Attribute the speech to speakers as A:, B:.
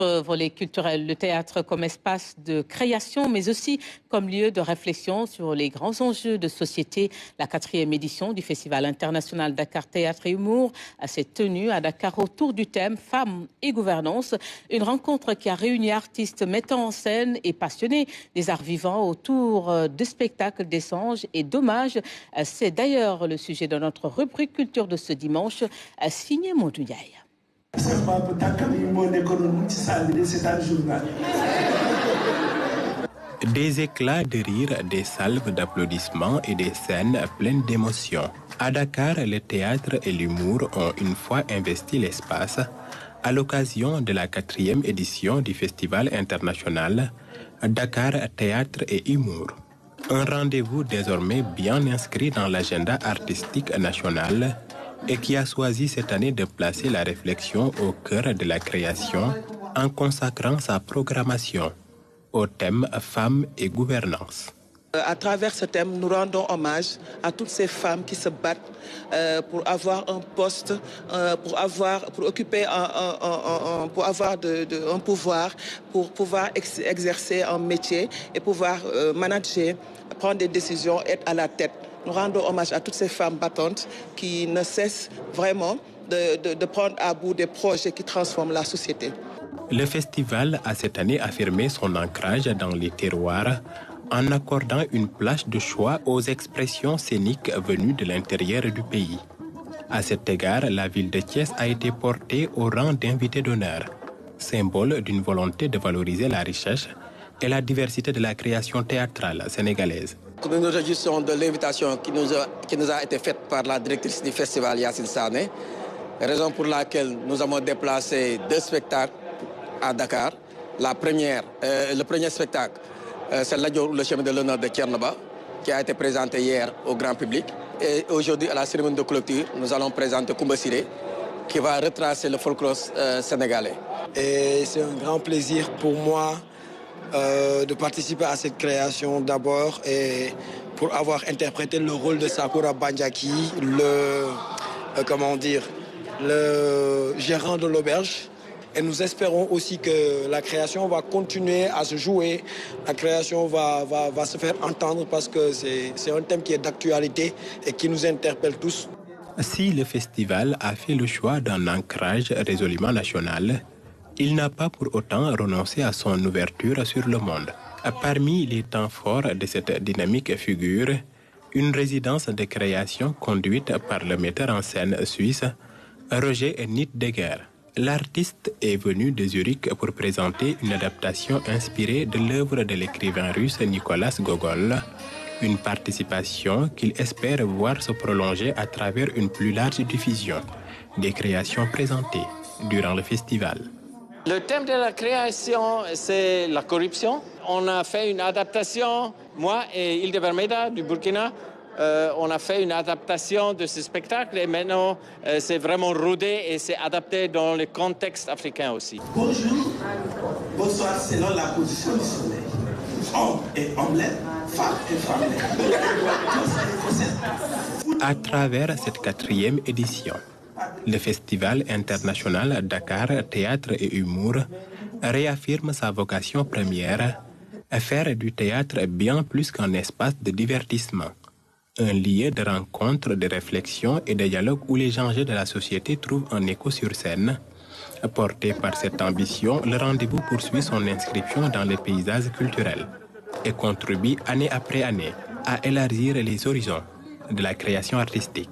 A: Volet culturel, le théâtre comme espace de création, mais aussi comme lieu de réflexion sur les grands enjeux de société. La 4e édition du Festival international Dakar Théâtre et Humour s'est tenue à Dakar autour du thème Femmes et gouvernance. Une rencontre qui a réuni artistes, mettants en scène et passionnés des arts vivants autour de spectacles, d'échanges et d'hommages. C'est d'ailleurs le sujet de notre rubrique culture de ce dimanche, signé Modou Ndiaye.
B: Des éclats de rire, des salves d'applaudissements et des scènes pleines d'émotions. À Dakar, le théâtre et l'humour ont une fois investi l'espace à l'occasion de la 4e édition du Festival international Dakar Théâtre et Humour. Un rendez-vous désormais bien inscrit dans l'agenda artistique national et qui a choisi cette année de placer la réflexion au cœur de la création en consacrant sa programmation au thème Femmes et gouvernance.
C: À travers ce thème, nous rendons hommage à toutes ces femmes qui se battent pour avoir un poste, pour occuper pour avoir un pouvoir, pour pouvoir exercer un métier et pouvoir manager, prendre des décisions, être à la tête. Nous rendons hommage à toutes ces femmes battantes qui ne cessent vraiment de prendre à bout des projets qui transforment la société.
B: Le festival a cette année affirmé son ancrage dans les terroirs en accordant une place de choix aux expressions scéniques venues de l'intérieur du pays. À cet égard, la ville de Thiès a été portée au rang d'invité d'honneur, symbole d'une volonté de valoriser la richesse et la diversité de la création théâtrale sénégalaise.
D: Nous nous réjouissons de l'invitation qui nous a été faite par la directrice du festival, Yacine Sané, raison pour laquelle nous avons déplacé 2 spectacles à Dakar. Le premier spectacle, c'est l'Adior, le chemin de l'honneur de Tchernaba, qui a été présenté hier au grand public. Et aujourd'hui, à la cérémonie de clôture, nous allons présenter Koumba Siré, qui va retracer le folklore sénégalais.
E: Et c'est un grand plaisir pour moi de participer à cette création d'abord et pour avoir interprété le rôle de Sakura Bandiaki, le gérant de l'auberge. Et nous espérons aussi que la création va continuer à se jouer, la création va se faire entendre parce que c'est un thème qui est d'actualité et qui nous interpelle tous.
B: Si le festival a fait le choix d'un ancrage résolument national, il n'a pas pour autant renoncé à son ouverture sur le monde. Parmi les temps forts de cette dynamique figure une résidence de création conduite par le metteur en scène suisse Roger Nitdegger. L'artiste est venu de Zurich pour présenter une adaptation inspirée de l'œuvre de l'écrivain russe Nicolas Gogol, une participation qu'il espère voir se prolonger à travers une plus large diffusion des créations présentées durant le festival.
F: Le thème de la création, c'est la corruption. On a fait une adaptation, moi et Hilde Vermeda du Burkina, on a fait une adaptation de ce spectacle et maintenant c'est vraiment rodé et c'est adapté dans le contexte africain aussi.
G: Bonjour, bonsoir selon la position du soleil. Homme et omelette, femme et femmelette.
B: À travers cette 4e édition, le Festival international Dakar Théâtre et Humour réaffirme sa vocation première, faire du théâtre bien plus qu'un espace de divertissement. Un lieu de rencontre, de réflexion et de dialogue où les enjeux de la société trouvent un écho sur scène. Porté par cette ambition, le rendez-vous poursuit son inscription dans les paysages culturels et contribue année après année à élargir les horizons de la création artistique.